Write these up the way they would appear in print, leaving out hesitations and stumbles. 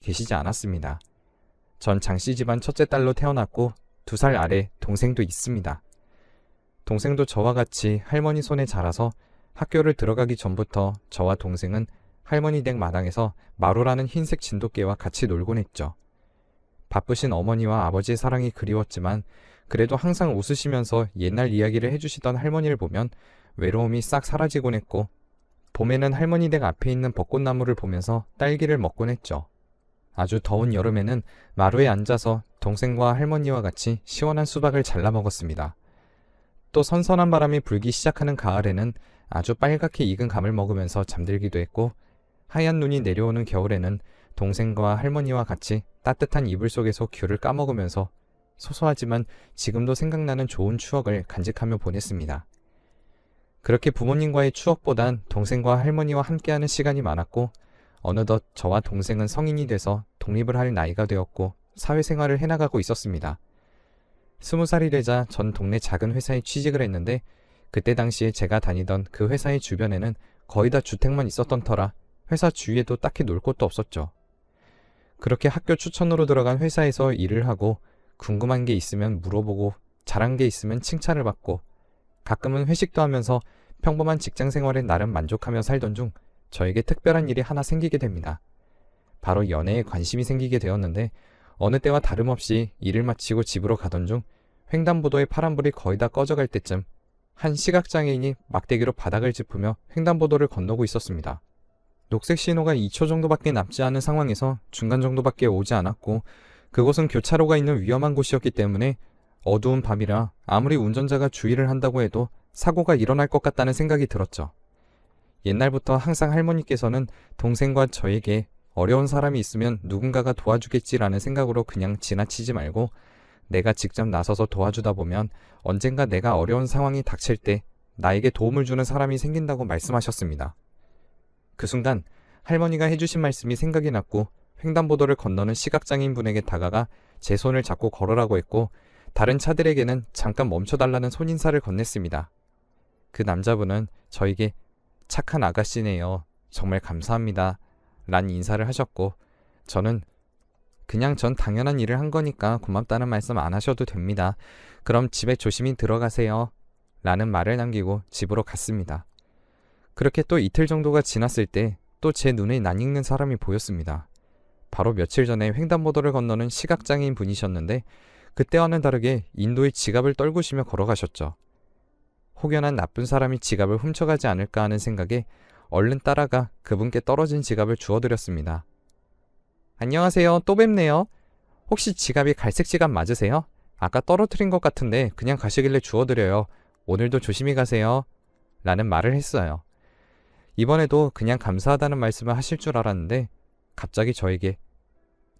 계시지 않았습니다. 전 장씨 집안 첫째 딸로 태어났고 2살 아래 동생도 있습니다. 동생도 저와 같이 할머니 손에 자라서 학교를 들어가기 전부터 저와 동생은 할머니 댁 마당에서 마루라는 흰색 진돗개와 같이 놀곤 했죠. 바쁘신 어머니와 아버지의 사랑이 그리웠지만 그래도 항상 웃으시면서 옛날 이야기를 해주시던 할머니를 보면 외로움이 싹 사라지곤 했고, 봄에는 할머니 댁 앞에 있는 벚꽃나무를 보면서 딸기를 먹곤 했죠. 아주 더운 여름에는 마루에 앉아서 동생과 할머니와 같이 시원한 수박을 잘라 먹었습니다. 또 선선한 바람이 불기 시작하는 가을에는 아주 빨갛게 익은 감을 먹으면서 잠들기도 했고, 하얀 눈이 내려오는 겨울에는 동생과 할머니와 같이 따뜻한 이불 속에서 귤을 까먹으면서 소소하지만 지금도 생각나는 좋은 추억을 간직하며 보냈습니다. 그렇게 부모님과의 추억보단 동생과 할머니와 함께하는 시간이 많았고, 어느덧 저와 동생은 성인이 돼서 독립을 할 나이가 되었고 사회생활을 해나가고 있었습니다. 20살이 되자 전 동네 작은 회사에 취직을 했는데, 그때 당시에 제가 다니던 그 회사의 주변에는 거의 다 주택만 있었던 터라 회사 주위에도 딱히 놀 곳도 없었죠. 그렇게 학교 추천으로 들어간 회사에서 일을 하고 궁금한 게 있으면 물어보고 잘한 게 있으면 칭찬을 받고 가끔은 회식도 하면서 평범한 직장 생활에 나름 만족하며 살던 중 저에게 특별한 일이 하나 생기게 됩니다. 바로 연애에 관심이 생기게 되었는데, 어느 때와 다름없이 일을 마치고 집으로 가던 중 횡단보도의 파란불이 거의 다 꺼져갈 때쯤 한 시각장애인이 막대기로 바닥을 짚으며 횡단보도를 건너고 있었습니다. 녹색 신호가 2초 정도밖에 남지 않은 상황에서 중간 정도밖에 오지 않았고, 그곳은 교차로가 있는 위험한 곳이었기 때문에 어두운 밤이라 아무리 운전자가 주의를 한다고 해도 사고가 일어날 것 같다는 생각이 들었죠. 옛날부터 항상 할머니께서는 동생과 저에게 어려운 사람이 있으면 누군가가 도와주겠지라는 생각으로 그냥 지나치지 말고 내가 직접 나서서 도와주다 보면 언젠가 내가 어려운 상황이 닥칠 때 나에게 도움을 주는 사람이 생긴다고 말씀하셨습니다. 그 순간 할머니가 해주신 말씀이 생각이 났고 횡단보도를 건너는 시각장애인 분에게 다가가 제 손을 잡고 걸으라고 했고, 다른 차들에게는 잠깐 멈춰달라는 손인사를 건넸습니다. 그 남자분은 저에게 착한 아가씨네요. 정말 감사합니다. 란 인사를 하셨고, 저는 그냥 전 당연한 일을 한 거니까 고맙다는 말씀 안 하셔도 됩니다. 그럼 집에 조심히 들어가세요. 라는 말을 남기고 집으로 갔습니다. 그렇게 또 이틀 정도가 지났을 때 또 제 눈에 낯익는 사람이 보였습니다. 바로 며칠 전에 횡단보도를 건너는 시각장애인 분이셨는데, 그때와는 다르게 인도의 지갑을 떨구시며 걸어가셨죠. 혹여나 나쁜 사람이 지갑을 훔쳐가지 않을까 하는 생각에 얼른 따라가 그분께 떨어진 지갑을 주워드렸습니다. 안녕하세요. 또 뵙네요. 혹시 지갑이 갈색 지갑 맞으세요? 아까 떨어뜨린 것 같은데 그냥 가시길래 주워드려요. 오늘도 조심히 가세요. 라는 말을 했어요. 이번에도 그냥 감사하다는 말씀을 하실 줄 알았는데 갑자기 저에게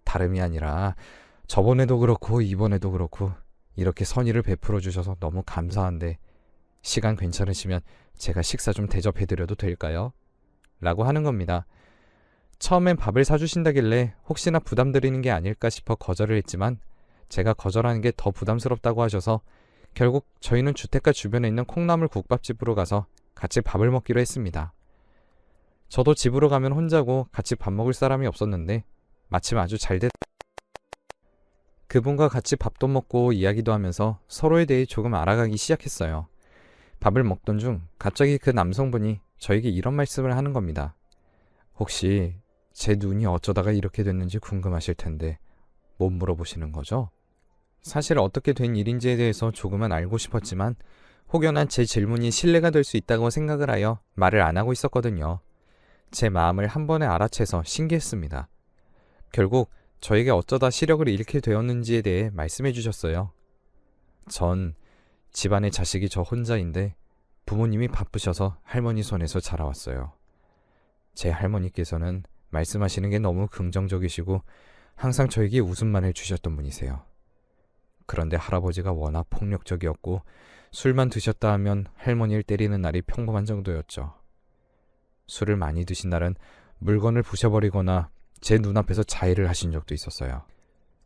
다름이 아니라 저번에도 그렇고 이번에도 그렇고 이렇게 선의를 베풀어 주셔서 너무 감사한데 시간 괜찮으시면 제가 식사 좀 대접해드려도 될까요? 라고 하는 겁니다. 처음엔 밥을 사주신다길래 혹시나 부담드리는 게 아닐까 싶어 거절을 했지만 제가 거절하는 게 더 부담스럽다고 하셔서 결국 저희는 주택가 주변에 있는 콩나물 국밥집으로 가서 같이 밥을 먹기로 했습니다. 저도 집으로 가면 혼자고 같이 밥 먹을 사람이 없었는데 마침 아주 잘 됐... 그분과 같이 밥도 먹고 이야기도 하면서 서로에 대해 조금 알아가기 시작했어요. 밥을 먹던 중 갑자기 그 남성분이 저에게 이런 말씀을 하는 겁니다. 혹시 제 눈이 어쩌다가 이렇게 됐는지 궁금하실 텐데 못 물어보시는 거죠? 사실 어떻게 된 일인지에 대해서 조금은 알고 싶었지만 혹여나 제 질문이 신뢰가 될 수 있다고 생각을 하여 말을 안 하고 있었거든요. 제 마음을 한 번에 알아채서 신기했습니다. 결국 저에게 어쩌다 시력을 잃게 되었는지에 대해 말씀해 주셨어요. 전 집안의 자식이 저 혼자인데 부모님이 바쁘셔서 할머니 손에서 자라왔어요. 제 할머니께서는 말씀하시는 게 너무 긍정적이시고 항상 저에게 웃음만을 주셨던 분이세요. 그런데 할아버지가 워낙 폭력적이었고 술만 드셨다 하면 할머니를 때리는 날이 평범한 정도였죠. 술을 많이 드신 날은 물건을 부셔버리거나 제 눈앞에서 자해를 하신 적도 있었어요.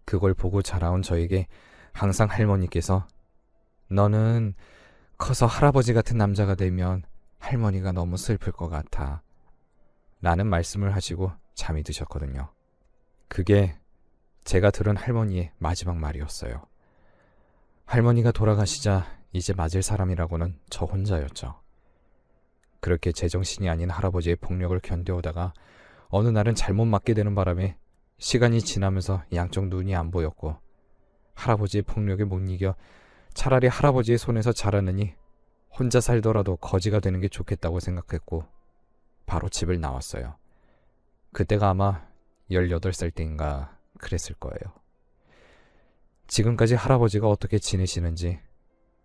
그걸 보고 자라온 저에게 항상 할머니께서 너는 커서 할아버지 같은 남자가 되면 할머니가 너무 슬플 것 같아 라는 말씀을 하시고 잠이 드셨거든요. 그게 제가 들은 할머니의 마지막 말이었어요. 할머니가 돌아가시자 이제 맞을 사람이라고는 저 혼자였죠. 그렇게 제정신이 아닌 할아버지의 폭력을 견뎌오다가 어느 날은 잘못 맞게 되는 바람에 시간이 지나면서 양쪽 눈이 안 보였고 할아버지의 폭력에 못 이겨 차라리 할아버지의 손에서 자라느니 혼자 살더라도 거지가 되는 게 좋겠다고 생각했고 바로 집을 나왔어요. 그때가 아마 18살 때인가 그랬을 거예요. 지금까지 할아버지가 어떻게 지내시는지,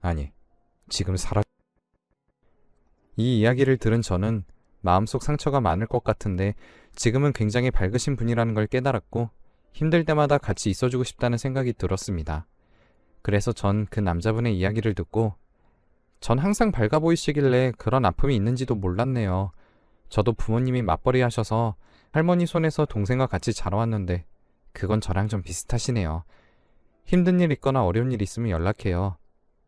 아니, 지금 이 이야기를 들은 저는 마음속 상처가 많을 것 같은데 지금은 굉장히 밝으신 분이라는 걸 깨달았고 힘들 때마다 같이 있어주고 싶다는 생각이 들었습니다. 그래서 전 그 남자분의 이야기를 듣고 전 항상 밝아 보이시길래 그런 아픔이 있는지도 몰랐네요. 저도 부모님이 맞벌이 하셔서 할머니 손에서 동생과 같이 자라왔는데 그건 저랑 좀 비슷하시네요. 힘든 일 있거나 어려운 일 있으면 연락해요.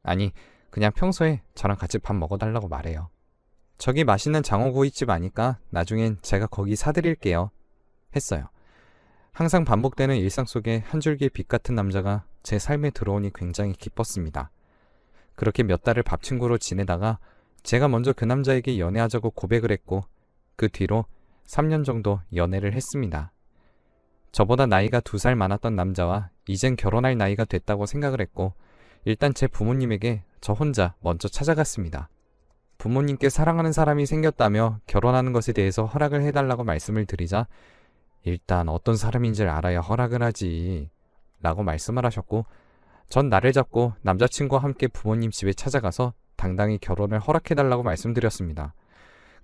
아니, 그냥 평소에 저랑 같이 밥 먹어달라고 말해요. 저기 맛있는 장어구이집 아니까 나중엔 제가 거기 사드릴게요. 했어요. 항상 반복되는 일상 속에 한 줄기의 빛 같은 남자가 제 삶에 들어오니 굉장히 기뻤습니다. 그렇게 몇 달을 밥 친구로 지내다가 제가 먼저 그 남자에게 연애하자고 고백을 했고 그 뒤로 3년 정도 연애를 했습니다. 저보다 나이가 2살 많았던 남자와 이젠 결혼할 나이가 됐다고 생각을 했고 일단 제 부모님에게 저 혼자 먼저 찾아갔습니다. 부모님께 사랑하는 사람이 생겼다며 결혼하는 것에 대해서 허락을 해달라고 말씀을 드리자 일단 어떤 사람인지를 알아야 허락을 하지 라고 말씀을 하셨고 전 나를 잡고 남자친구와 함께 부모님 집에 찾아가서 당당히 결혼을 허락해달라고 말씀드렸습니다.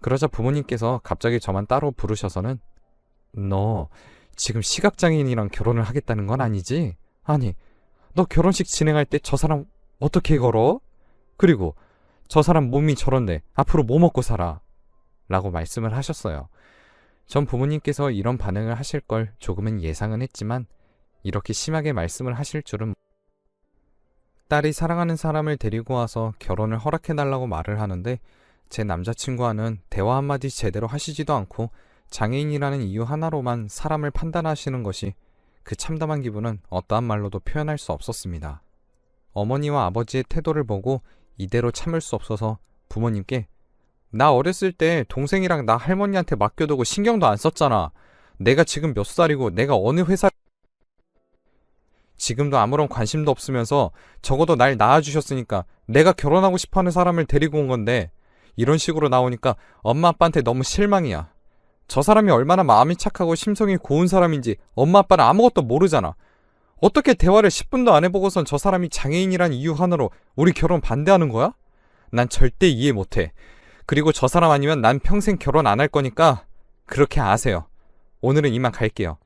그러자 부모님께서 갑자기 저만 따로 부르셔서는 너 지금 시각장애인이랑 결혼을 하겠다는 건 아니지? 아니, 너 결혼식 진행할 때 저 사람 어떻게 걸어? 그리고 저 사람 몸이 저런데 앞으로 뭐 먹고 살아? 라고 말씀을 하셨어요. 전 부모님께서 이런 반응을 하실 걸 조금은 예상은 했지만 이렇게 심하게 말씀을 하실 줄은 딸이 사랑하는 사람을 데리고 와서 결혼을 허락해달라고 말을 하는데 제 남자친구와는 대화 한마디 제대로 하시지도 않고 장애인이라는 이유 하나로만 사람을 판단하시는 것이 그 참담한 기분은 어떠한 말로도 표현할 수 없었습니다. 어머니와 아버지의 태도를 보고 이대로 참을 수 없어서 부모님께 나 어렸을 때 동생이랑 나 할머니한테 맡겨두고 신경도 안 썼잖아. 내가 지금 몇 살이고 내가 어느 회사 지금도 아무런 관심도 없으면서 적어도 날 낳아주셨으니까 내가 결혼하고 싶어하는 사람을 데리고 온 건데 이런 식으로 나오니까 엄마 아빠한테 너무 실망이야. 저 사람이 얼마나 마음이 착하고 심성이 고운 사람인지 엄마 아빠는 아무것도 모르잖아. 어떻게 대화를 10분도 안 해보고선 저 사람이 장애인이란 이유 하나로 우리 결혼 반대하는 거야? 난 절대 이해 못해. 그리고 저 사람 아니면 난 평생 결혼 안 할 거니까 그렇게 아세요. 오늘은 이만 갈게요.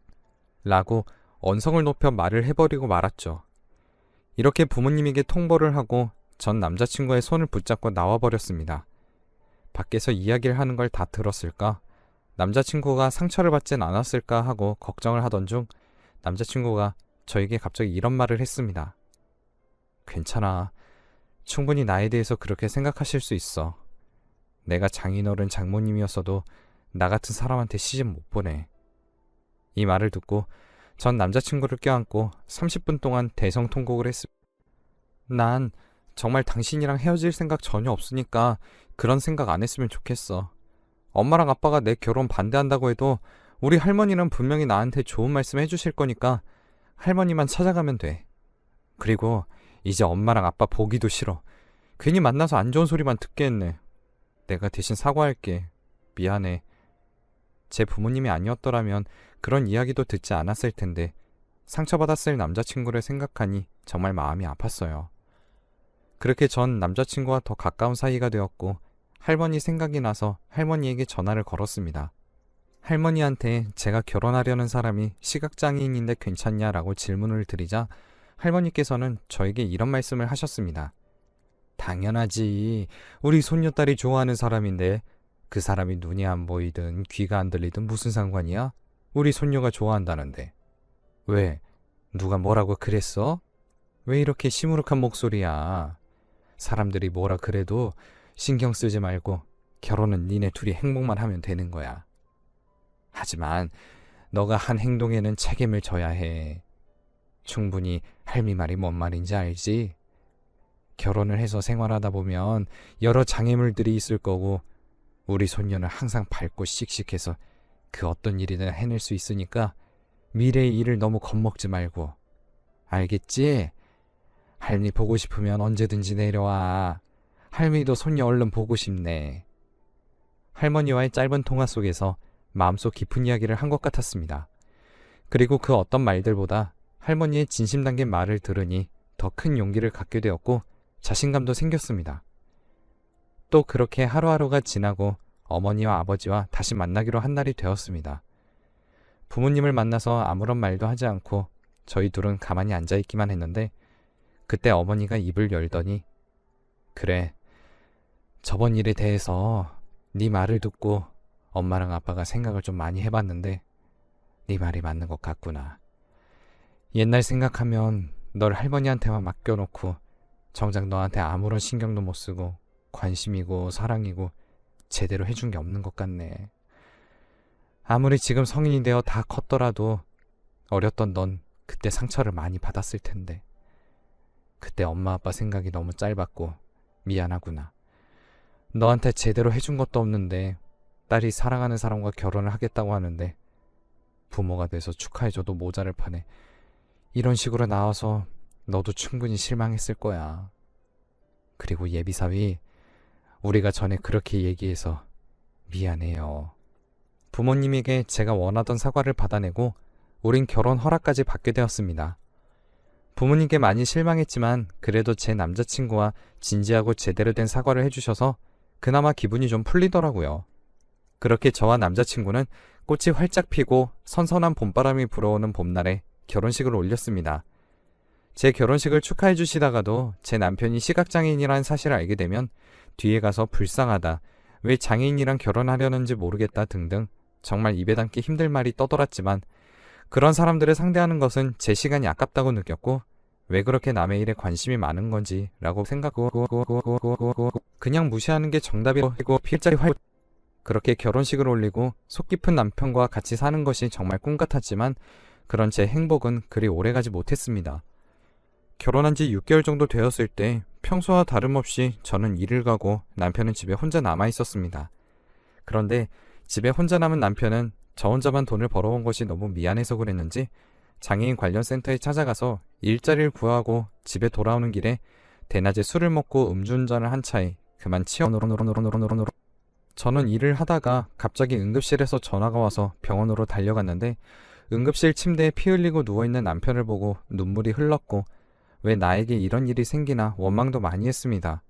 라고 언성을 높여 말을 해버리고 말았죠. 이렇게 부모님에게 통보를 하고 전 남자친구의 손을 붙잡고 나와버렸습니다. 밖에서 이야기를 하는 걸 다 들었을까? 남자친구가 상처를 받진 않았을까 하고 걱정을 하던 중 남자친구가 저에게 갑자기 이런 말을 했습니다. 괜찮아. 충분히 나에 대해서 그렇게 생각하실 수 있어. 내가 장인어른 장모님이었어도 나 같은 사람한테 시집 못 보내. 이 말을 듣고 전 남자친구를 껴안고 30분 동안 대성통곡을 했습니다. 난 정말 당신이랑 헤어질 생각 전혀 없으니까 그런 생각 안 했으면 좋겠어. 엄마랑 아빠가 내 결혼 반대한다고 해도 우리 할머니는 분명히 나한테 좋은 말씀 해주실 거니까 할머니만 찾아가면 돼. 그리고 이제 엄마랑 아빠 보기도 싫어. 괜히 만나서 안 좋은 소리만 듣게 했네. 내가 대신 사과할게. 미안해. 제 부모님이 아니었더라면 그런 이야기도 듣지 않았을 텐데 상처받았을 남자친구를 생각하니 정말 마음이 아팠어요. 그렇게 전 남자친구와 더 가까운 사이가 되었고 할머니 생각이 나서 할머니에게 전화를 걸었습니다. 할머니한테 제가 결혼하려는 사람이 시각장애인인데 괜찮냐라고 질문을 드리자 할머니께서는 저에게 이런 말씀을 하셨습니다. 당연하지. 우리 손녀딸이 좋아하는 사람인데 그 사람이 눈이 안 보이든 귀가 안 들리든 무슨 상관이야? 우리 손녀가 좋아한다는데. 왜? 누가 뭐라고 그랬어? 왜 이렇게 시무룩한 목소리야? 사람들이 뭐라 그래도 신경 쓰지 말고 결혼은 니네 둘이 행복만 하면 되는 거야. 하지만 너가 한 행동에는 책임을 져야 해. 충분히 할미 말이 뭔 말인지 알지? 결혼을 해서 생활하다 보면 여러 장애물들이 있을 거고 우리 손녀는 항상 밝고 씩씩해서 그 어떤 일이나 해낼 수 있으니까 미래의 일을 너무 겁먹지 말고. 알겠지? 할미 보고 싶으면 언제든지 내려와. 할미도 손녀 얼른 보고 싶네. 할머니와의 짧은 통화 속에서 마음속 깊은 이야기를 한 것 같았습니다. 그리고 그 어떤 말들보다 할머니의 진심 담긴 말을 들으니 더 큰 용기를 갖게 되었고 자신감도 생겼습니다. 또 그렇게 하루하루가 지나고 어머니와 아버지와 다시 만나기로 한 날이 되었습니다. 부모님을 만나서 아무런 말도 하지 않고 저희 둘은 가만히 앉아있기만 했는데 그때 어머니가 입을 열더니 그래, 저번 일에 대해서 네 말을 듣고 엄마랑 아빠가 생각을 좀 많이 해봤는데 네 말이 맞는 것 같구나. 옛날 생각하면 널 할머니한테만 맡겨놓고 정작 너한테 아무런 신경도 못 쓰고 관심이고 사랑이고 제대로 해준 게 없는 것 같네. 아무리 지금 성인이 되어 다 컸더라도 어렸던 넌 그때 상처를 많이 받았을 텐데 그때 엄마 아빠 생각이 너무 짧았고 미안하구나. 너한테 제대로 해준 것도 없는데 딸이 사랑하는 사람과 결혼을 하겠다고 하는데 부모가 돼서 축하해줘도 모자를 파네. 이런 식으로 나와서 너도 충분히 실망했을 거야. 그리고 예비사위, 우리가 전에 그렇게 얘기해서 미안해요. 부모님에게 제가 원하던 사과를 받아내고 우린 결혼 허락까지 받게 되었습니다. 부모님께 많이 실망했지만 그래도 제 남자친구와 진지하고 제대로 된 사과를 해주셔서 그나마 기분이 좀 풀리더라고요. 그렇게 저와 남자친구는 꽃이 활짝 피고 선선한 봄바람이 불어오는 봄날에 결혼식을 올렸습니다. 제 결혼식을 축하해 주시다가도 제 남편이 시각장애인이라는 사실을 알게 되면 뒤에 가서 불쌍하다, 왜 장애인이랑 결혼하려는지 모르겠다 등등 정말 입에 담기 힘들 말이 떠돌았지만 그런 사람들을 상대하는 것은 제 시간이 아깝다고 느꼈고 왜 그렇게 남의 일에 관심이 많은 건지 라고 생각하고 그냥 무시하는 게 정답이고 필자리 활 그렇게 결혼식을 올리고 속 깊은 남편과 같이 사는 것이 정말 꿈 같았지만 그런 제 행복은 그리 오래가지 못했습니다. 결혼한 지 6개월 정도 되었을 때 평소와 다름없이 저는 일을 가고 남편은 집에 혼자 남아 있었습니다. 그런데 집에 혼자 남은 남편은 저 혼자만 돈을 벌어온 것이 너무 미안해서 그랬는지 장애인 관련 센터에 찾아가서 일자리를 구하고 집에 돌아오는 길에 대낮에 술을 먹고 음주운전을 한 차에 그만 저는 일을 하다가 갑자기 응급실에서 전화가 와서 병원으로 달려갔는데 응급실 침대에 피 흘리고 누워있는 남편을 보고 눈물이 흘렀고 왜 나에게 이런 일이 생기나 원망도 많이 했습니다.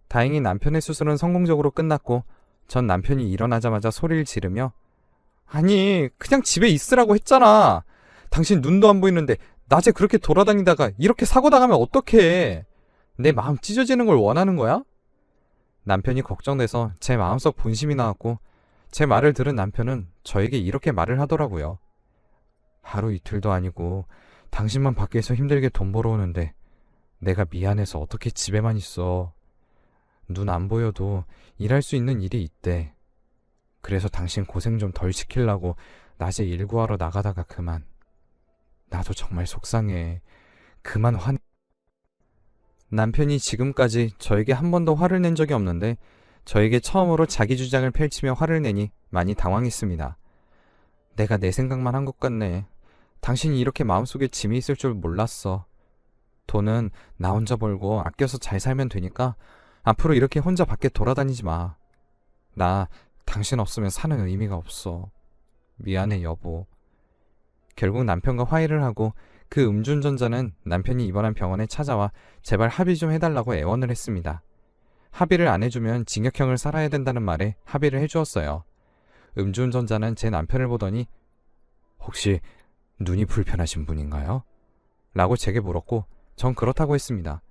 다행히 남편의 수술은 성공적으로 끝났고 전 남편이 일어나자마자 소리를 지르며 아니 그냥 집에 있으라고 했잖아. 당신 눈도 안 보이는데 낮에 그렇게 돌아다니다가 이렇게 사고 당하면 어떡해. 내 마음 찢어지는 걸 원하는 거야? 남편이 걱정돼서 제 마음속 본심이 나왔고 제 말을 들은 남편은 저에게 이렇게 말을 하더라고요. 하루 이틀도 아니고 당신만 밖에서 힘들게 돈 벌어오는데 내가 미안해서 어떻게 집에만 있어. 눈 안 보여도 일할 수 있는 일이 있대. 그래서 당신 고생 좀 덜 시키려고 낮에 일 구하러 나가다가 그만. 나도 정말 속상해. 그만 화내. 남편이 지금까지 저에게 한 번도 화를 낸 적이 없는데 저에게 처음으로 자기 주장을 펼치며 화를 내니 많이 당황했습니다. 내가 내 생각만 한 것 같네. 당신이 이렇게 마음속에 짐이 있을 줄 몰랐어. 돈은 나 혼자 벌고 아껴서 잘 살면 되니까 앞으로 이렇게 혼자 밖에 돌아다니지 마. 나 당신 없으면 사는 의미가 없어. 미안해 여보. 결국 남편과 화해를 하고 그 음주운전자는 남편이 입원한 병원에 찾아와 제발 합의 좀 해달라고 애원을 했습니다. 합의를 안 해주면 징역형을 살아야 된다는 말에 합의를 해주었어요. 음주운전자는 제 남편을 보더니 혹시 눈이 불편하신 분인가요? 라고 제게 물었고 전 그렇다고 했습니다.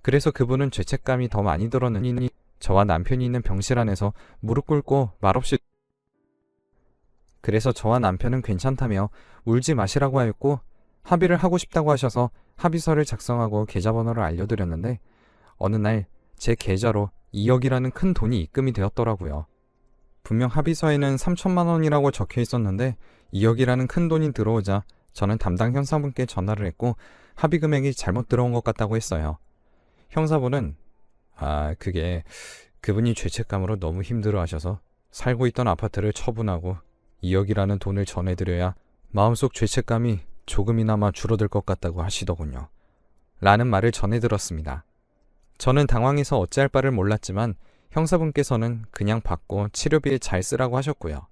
그래서 그분은 죄책감이 더 많이 들었느니 저와 남편이 있는 병실 안에서 무릎 꿇고 말없이 그래서 저와 남편은 괜찮다며 울지 마시라고 하였고 합의를 하고 싶다고 하셔서 합의서를 작성하고 계좌번호를 알려드렸는데 어느 날 제 계좌로 2억이라는 큰 돈이 입금이 되었더라고요. 분명 합의서에는 3천만 원이라고 적혀 있었는데 2억이라는 큰 돈이 들어오자 저는 담당 형사분께 전화를 했고 합의 금액이 잘못 들어온 것 같다고 했어요. 형사분은 그게 그분이 죄책감으로 너무 힘들어하셔서 살고 있던 아파트를 처분하고 2억이라는 돈을 전해드려야 마음속 죄책감이 조금이나마 줄어들 것 같다고 하시더군요. 라는 말을 전해들었습니다. 저는 당황해서 어찌할 바를 몰랐지만 형사분께서는 그냥 받고 치료비에 잘 쓰라고 하셨고요.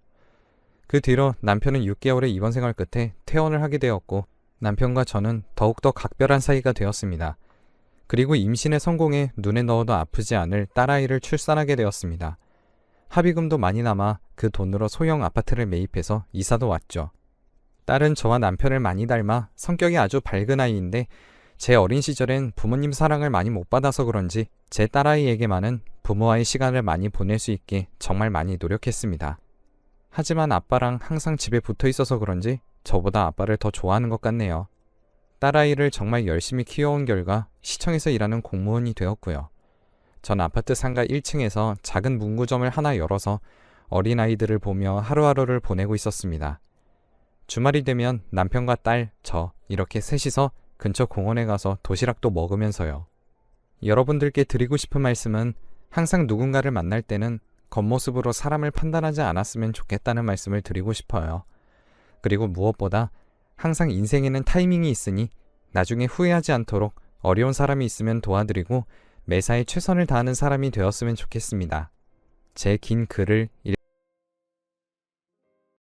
그 뒤로 남편은 6개월의 입원 생활 끝에 퇴원을 하게 되었고 남편과 저는 더욱더 각별한 사이가 되었습니다. 그리고 임신에 성공해 눈에 넣어도 아프지 않을 딸아이를 출산하게 되었습니다. 합의금도 많이 남아 그 돈으로 소형 아파트를 매입해서 이사도 왔죠. 딸은 저와 남편을 많이 닮아 성격이 아주 밝은 아이인데 제 어린 시절엔 부모님 사랑을 많이 못 받아서 그런지 제 딸아이에게만은 부모와의 시간을 많이 보낼 수 있게 정말 많이 노력했습니다. 하지만 아빠랑 항상 집에 붙어 있어서 그런지 저보다 아빠를 더 좋아하는 것 같네요. 딸아이를 정말 열심히 키워온 결과 시청에서 일하는 공무원이 되었고요. 전 아파트 상가 1층에서 작은 문구점을 하나 열어서 어린아이들을 보며 하루하루를 보내고 있었습니다. 주말이 되면 남편과 딸, 저 이렇게 셋이서 근처 공원에 가서 도시락도 먹으면서요. 여러분들께 드리고 싶은 말씀은 항상 누군가를 만날 때는 겉모습으로 사람을 판단하지 않았으면 좋겠다는 말씀을 드리고 싶어요. 그리고 무엇보다 항상 인생에는 타이밍이 있으니 나중에 후회하지 않도록 어려운 사람이 있으면 도와드리고 매사에 최선을 다하는 사람이 되었으면 좋겠습니다. 제 긴 글을